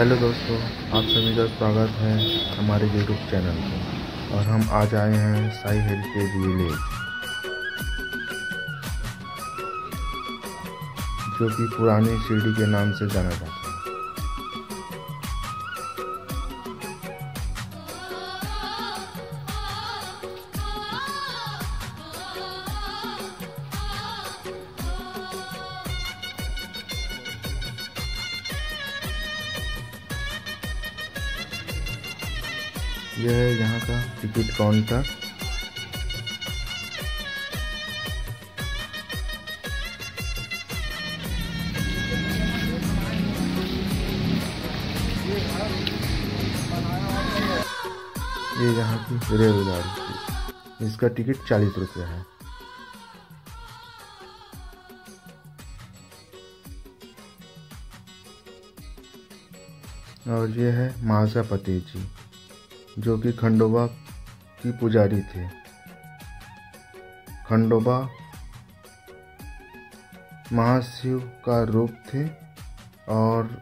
Hello दोस्तों, आप सभी का स्वागत है हमारे यूट्यूब चैनल पर। और हम आज आए हैं साई हेरिटेज विलेज, जो कि पुरानी शिरडी के नाम से जाना जाता है। यह है यहाँ का टिकट काउंटर। ये यहाँ की रेलगाड़ी, इसका टिकट 40 रुपये है। और ये है महासापति जी, जो कि खंडोबा की पुजारी थे। खंडोबा महाशिव का रूप थे और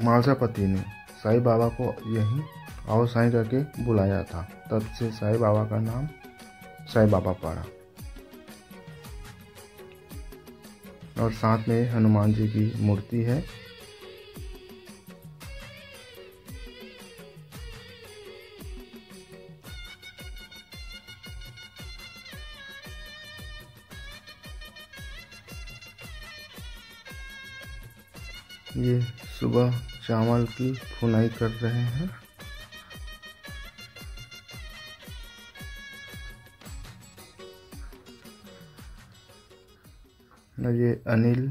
महासापति ने साईं बाबा को यहीं आओ साईं करके बुलाया था। तब से साईं बाबा का नाम साईं बाबा पड़ा। और साथ में हनुमान जी की मूर्ति है। ये सुबह चावल की फुनाई कर रहे हैं। ये अनिल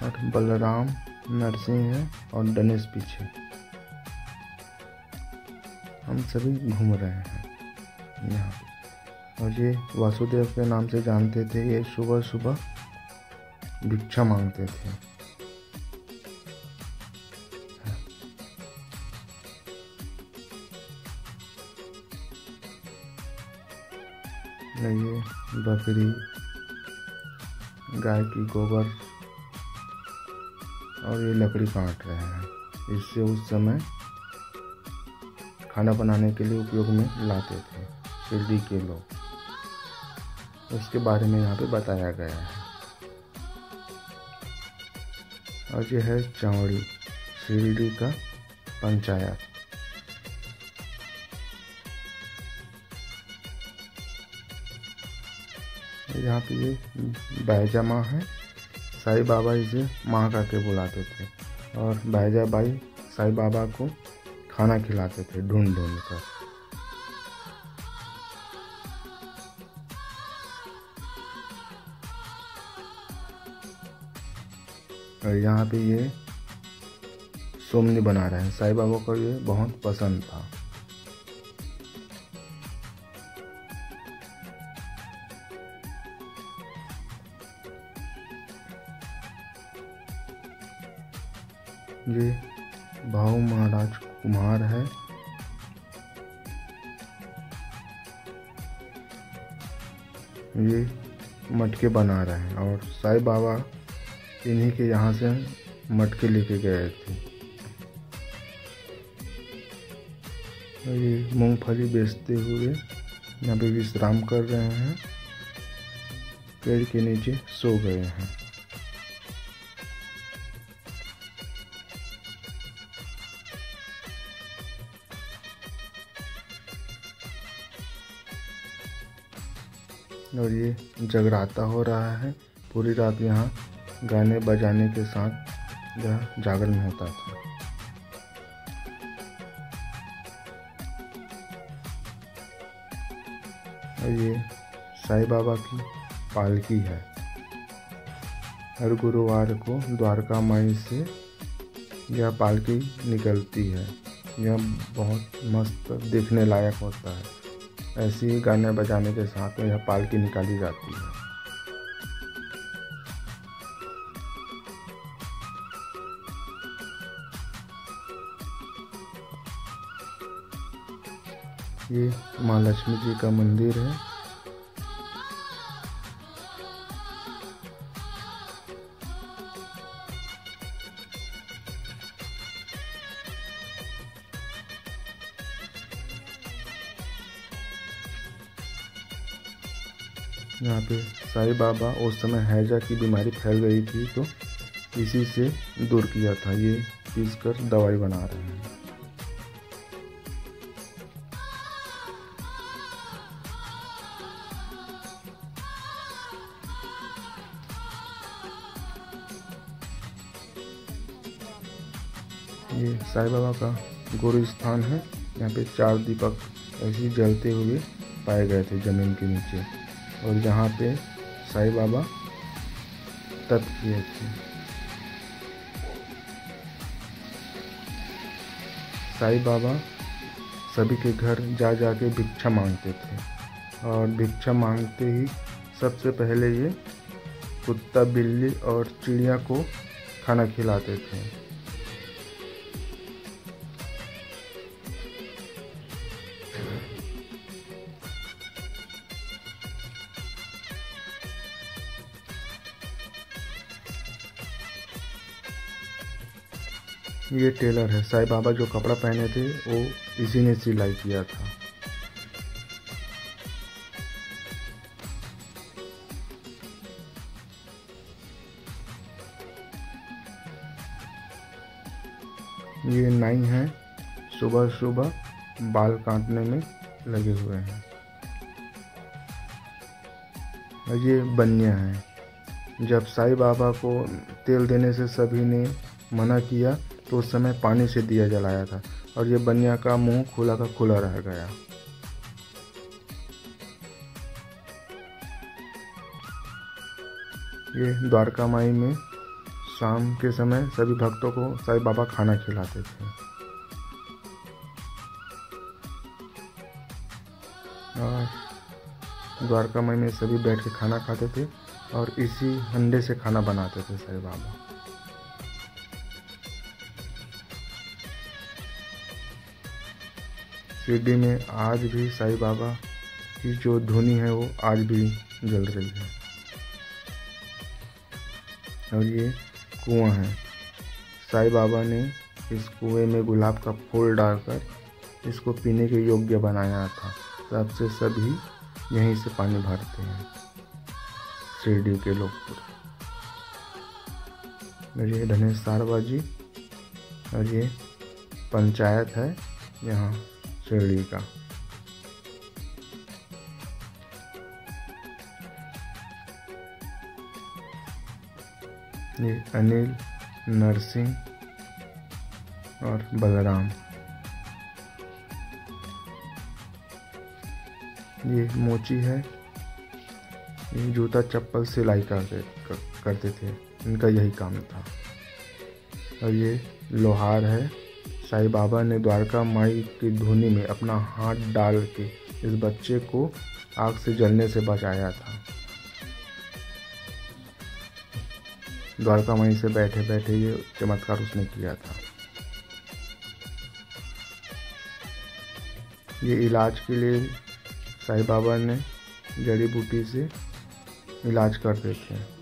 और बलराम नरसिंह है और गणेश पीछे। हम सभी घूम रहे हैं यहाँ पे। और ये वासुदेव के नाम से जानते थे। ये सुबह सुबह भिक्षा मांगते थे। ये बकरी, गाय की गोबर और ये लकड़ी काट रहे हैं। इससे उस समय खाना बनाने के लिए उपयोग में लाते थे शिरडी के लोग। उसके बारे में यहाँ पे बताया गया है। और ये है चावड़ी, शिरडी का पंचायत। यहाँ पे ये बैजा माँ है। साईं बाबा इसे माँ करके बुलाते थे। और बैजा बाई साईं बाबा को खाना खिलाते थे ढूंढ ढूंढ कर। और यहाँ पे ये सोमनी बना रहे हैं। साईं बाबा को ये बहुत पसंद था। ये भाऊ महाराज कुम्हार है। ये मटके बना रहे हैं और साईं बाबा इन्हीं के यहाँ से मटके लेके गए थे। ये मूंगफली बेचते हुए यहाँ पे विश्राम कर रहे हैं। पेड़ के नीचे सो गए हैं। और ये जगराता हो रहा है। पूरी रात यहाँ गाने बजाने के साथ यह जागरण होता था। और ये साईं बाबा की पालकी है। हर गुरुवार को द्वारका माई से यह पालकी निकलती है। यह बहुत मस्त देखने लायक होता है। ऐसे ही गाने बजाने के साथ में यह पालकी निकाली जाती है। ये माँ लक्ष्मी जी का मंदिर है। यहाँ पे साईं बाबा उस समय हैजा की बीमारी फैल गई थी तो इसी से दूर किया था। ये पीस कर दवाई बना रहे हैं। ये साईं बाबा का गुरु स्थान है। यहाँ पे 4 दीपक ऐसे जलते हुए पाए गए थे जमीन के नीचे, और जहाँ पे साईं बाबा तप किए थे। साईं बाबा सभी के घर जा जा के भिक्षा मांगते थे, और भिक्षा मांगते ही सबसे पहले ये कुत्ता, बिल्ली और चिड़िया को खाना खिलाते थे। ये टेलर है। साईं बाबा जो कपड़ा पहने थे वो इसी ने सिलाई किया था। ये नाई है, सुबह सुबह बाल काटने में लगे हुए हैं। और ये बनिया है। जब साईं बाबा को तेल देने से सभी ने मना किया तो उस समय पानी से दिया जलाया था, और ये बनिया का मुंह खुला का खुला रह गया। ये द्वारका माई में शाम के समय सभी भक्तों को साईं बाबा खाना खिलाते थे। और द्वारका माई में सभी बैठ के खाना खाते थे, और इसी हंडे से खाना बनाते थे साईं बाबा। शिरडी में आज भी साईं बाबा की जो धुनी है वो आज भी जल रही है। और ये कुआं है। साईं बाबा ने इस कुएं में गुलाब का फूल डालकर इसको पीने के योग्य बनाया था। तब से सभी यहीं से पानी भरते हैं, शिरडी के लोग। और ये धनेश सारवा जी, और ये पंचायत है यहाँ शिरडी का। ये अनिल, नरसिंह और बलराम। ये मोची है। ये जूता चप्पल सिलाई करते थे, इनका यही काम था। और ये लोहार है। साईं बाबा ने द्वारका माई की धुनी में अपना हाथ डाल के इस बच्चे को आग से जलने से बचाया था। द्वारका माई से बैठे बैठे ये चमत्कार उसने किया था। ये इलाज के लिए साईं बाबा ने जड़ी बूटी से इलाज करते थे।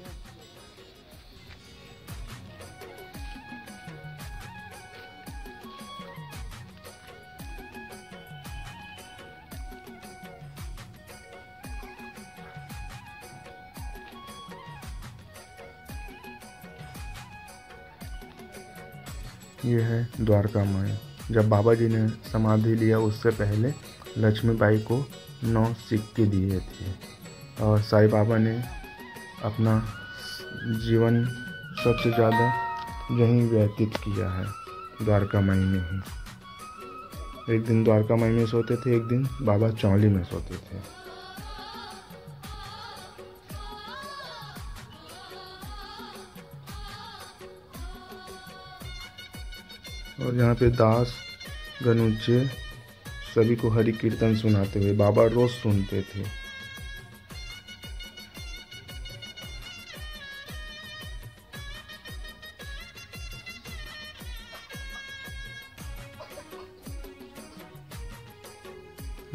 ये है द्वारका माई। जब बाबा जी ने समाधि लिया उससे पहले लक्ष्मीबाई को 9 सिक्के दिए थे, और साईं बाबा ने अपना जीवन सबसे ज़्यादा यहीं व्यतीत किया है, द्वारका माई में ही। एक दिन द्वारका माई में सोते थे, एक दिन बाबा चौली में सोते थे। और यहाँ पे दास गनुचे सभी को हरि कीर्तन सुनाते हुए बाबा रोज सुनते थे।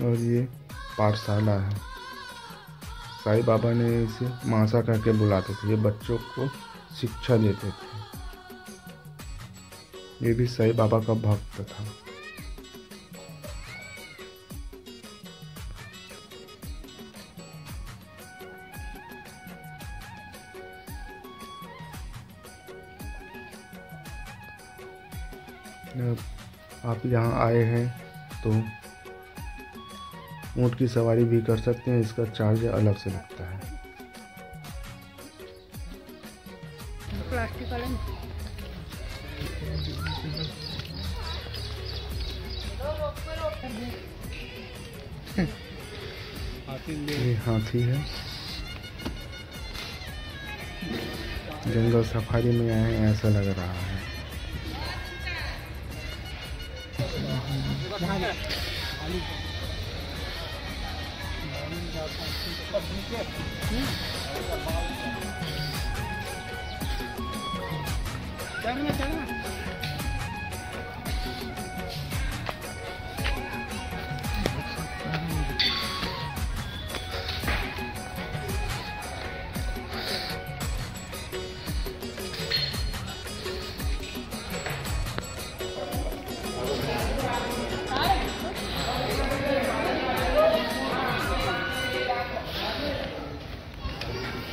और ये पाठशाला है। साईं बाबा ने इसे मासा कह के बुलाते थे। ये बच्चों को शिक्षा देते थे। ये भी साईं बाबा का भक्त था। आप यहाँ आए हैं तो ऊँट की सवारी भी कर सकते हैं, इसका चार्ज अलग से लगता है। प्लास्टिक वाला ये हाथी है, जंगल सफारी में आए हैं ऐसा लग रहा है।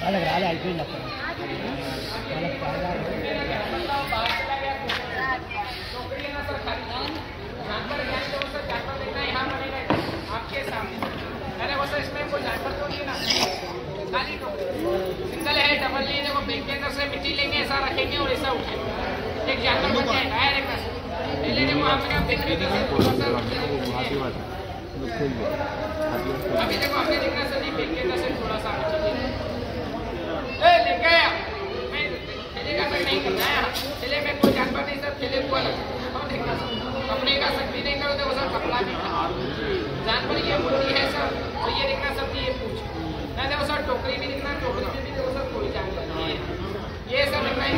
अलग रहा है कोई लगता है आपके सामने अरे वो तो इसमें कोई जानवर तो नहीं है ना, खाली सिंगल है, डबल नहीं है। वो बैग के अंदर से मिट्टी लेंगे, ऐसा रखेंगे और ऐसा उठाएंगे, एक जानवर बन जाएगा। है देखना पहले देखो हमने आप देखने की अभी देखो हमने देखना सर बैग के अंदर से थोड़ा सा लेके आया। मैं ठेले का सर नहीं करना है, ठेले में कोई जानवर नहीं सर, ठेले को अलग देखना सर, कपड़े का शक्ति नहीं करो तो सर कपड़ा भी जानवर ये मुर्गी है सर, और ये देखना सब ये पूछ नहीं देखो सर, टोकरी भी दिखना, टोकरी में भी देखो सर कोई जानवर नहीं है। ये सब देखना ही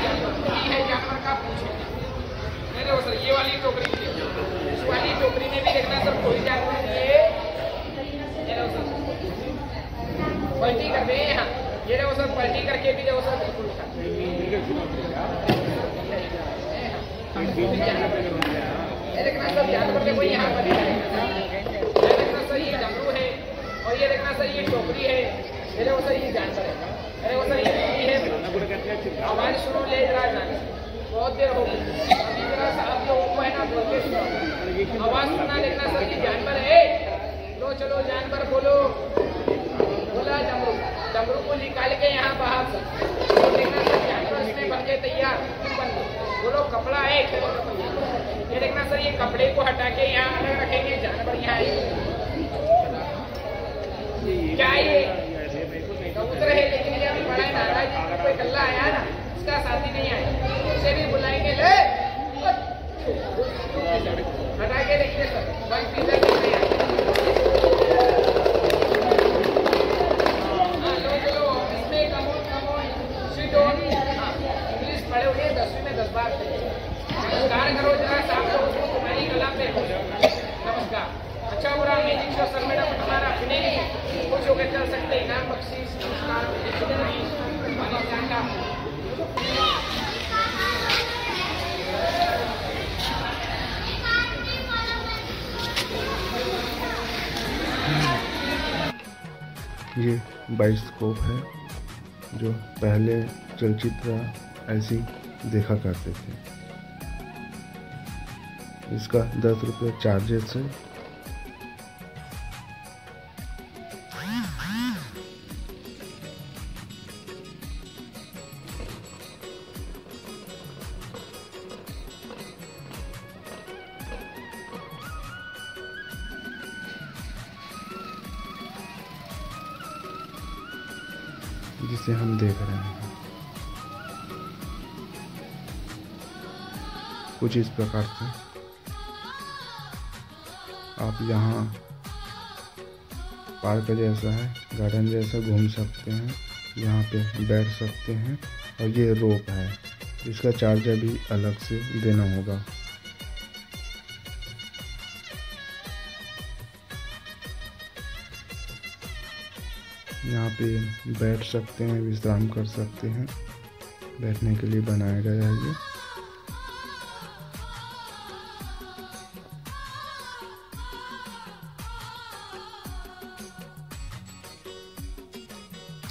है जानवर का पूछ नहीं देखो सर, ये वाली टोकरी भी इस वाली टोकरी में भी देखना सर कोई जानवर ये पलटी कर रहे हैं यहाँ, ये देखो सर पलटी करके भी देखो सर बिल्कुल देखना सर जानवर देखो यहाँ पर देखना सर ये डमरू है, और ये देखना सर ये टोकरी है, ये देखो सर ये जानवर है, अरे वो सर ये है। आवाज शुरू ले रहा है, बहुत देर हो गई, अभी जरा सा आप लोग है ना आवाज सुना, देखना सर ये जानवर है। लो चलो जानवर बोलो, बोला डमरू, डमरू को निकाल के यहाँ बाहर तो देखना सर जानवर इसमें बन गए तैयार, बन बोलो कपड़ा है। ये देखना सर ये कपड़े को हटा के यहाँ अलग रखेंगे, जानवर यहाँ क्या ये कबूतर है, लेकिन ये अभी बड़ा है, नाराज जी कोई कल्ला आया ना, इसका साथी नहीं आया, उसे भी बुलाएंगे ले हटा के देखिए सर बस पीछे नहीं आया। इंग्लिश पढ़े हुए 10वीं में 10 बार नमस्कार करो जरा साहब लोग उसको तुम्हारी कला पे नमस्कार। अच्छा बुरा मैजिक शो सर मैडम हमारा अपने कुछ होकर चल सकते इनाम बख्शीश नमस्कार ये बाइस्कोप है जो पहले चलचित्र ऐसी देखा करते थे, इसका 10 रुपये चार्जेस है। जिसे हम देख रहे हैं कुछ इस प्रकार से आप यहाँ पार्क जैसा है, गार्डन जैसा घूम सकते हैं, यहाँ पे बैठ सकते हैं। और ये रोप है, इसका चार्ज भी अलग से देना होगा। यहाँ पे बैठ सकते हैं, विश्राम कर सकते हैं, बैठने के लिए बनाया गया है ये।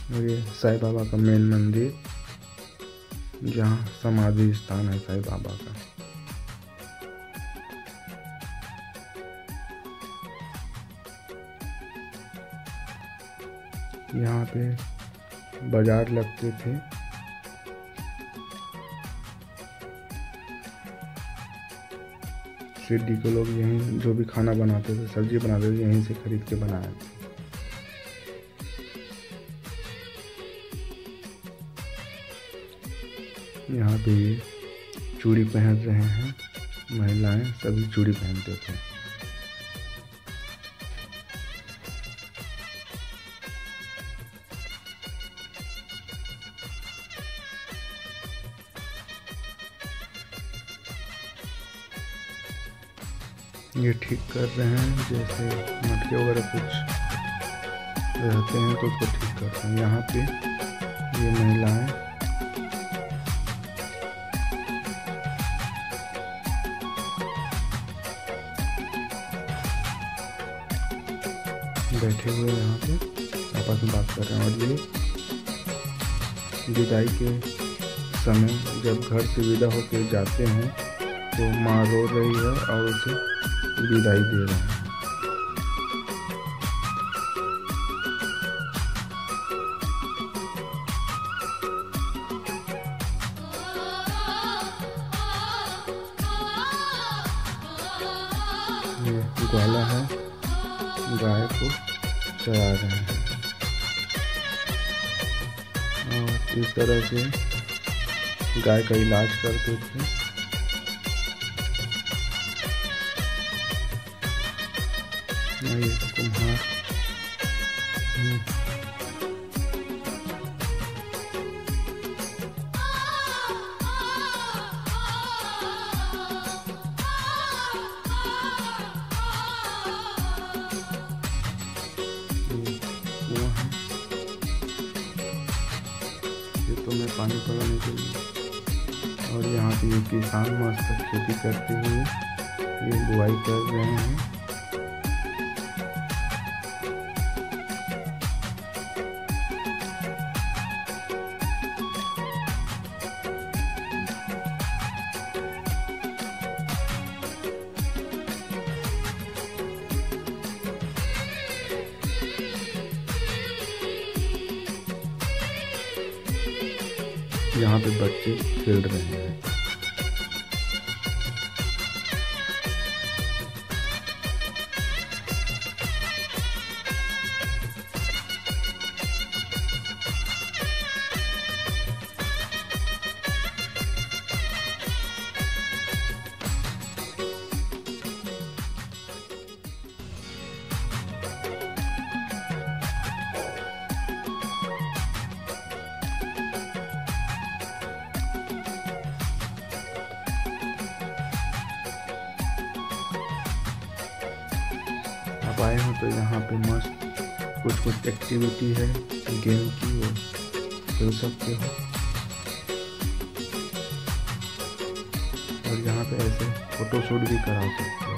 और ये साईं बाबा का मेन मंदिर, जहाँ समाधि स्थान है साईं बाबा का। यहाँ पे बाजार लगते थे। सिटी के लोग यहीं जो भी खाना बनाते थे, सब्जी बनाते थे, यहीं से खरीद के बनाए थे। यहाँ पे ये चूड़ी पहन रहे हैं, महिलाएं सभी चूड़ी पहनते थे। ये ठीक कर रहे हैं, जैसे मटके वगैरह कुछ रहते हैं तो उसको ठीक करते हैं। यहाँ पे ये महिलाएं बैठे हुए यहाँ पे आपस में बात कर रहे हैं। और ये विदाई के समय जब घर से विदा होकर जाते हैं तो माँ रो रही है और उसे विदाई दे रहे हैं। ये ग्वाला है, गाय को चरा रहे हैं। और इस तरह से गाय का इलाज करते थे। ये कुम्हार में पानी पड़ाने के लिए। और यहाँ पे ये किसान मस्त खेती करते हुए ये बुआई कर रहे हैं। यहाँ पे बच्चे खेल रहे हैं। आप आए हो तो यहाँ पे मस्त कुछ एक्टिविटी है गेम की, वो खेल सकते हो। और यहाँ पे ऐसे फोटोशूट भी करा सकते हो।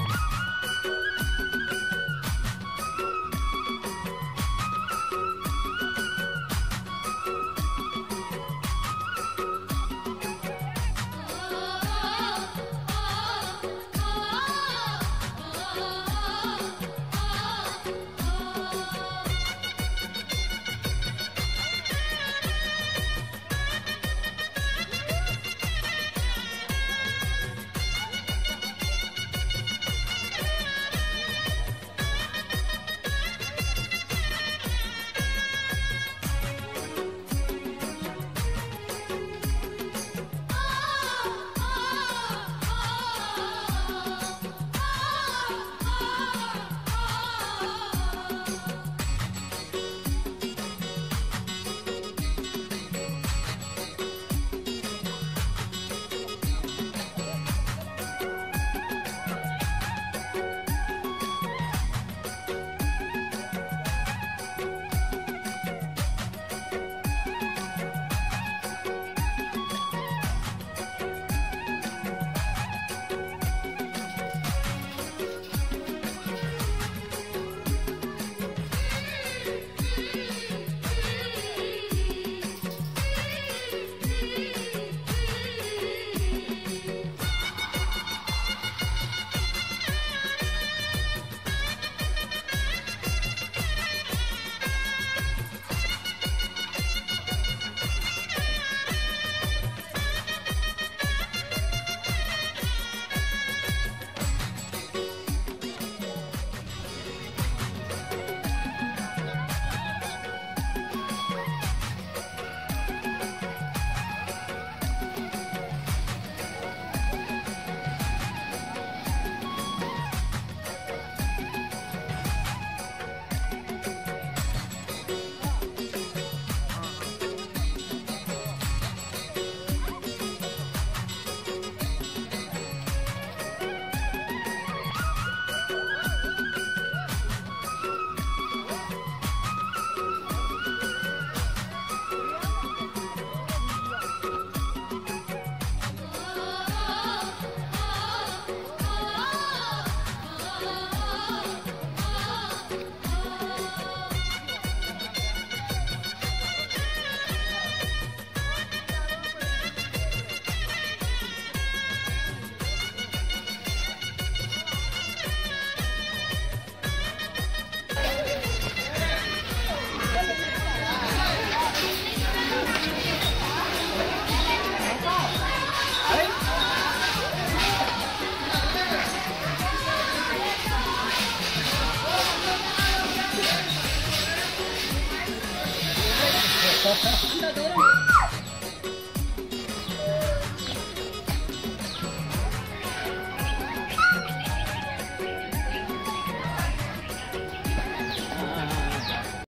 अंदर दो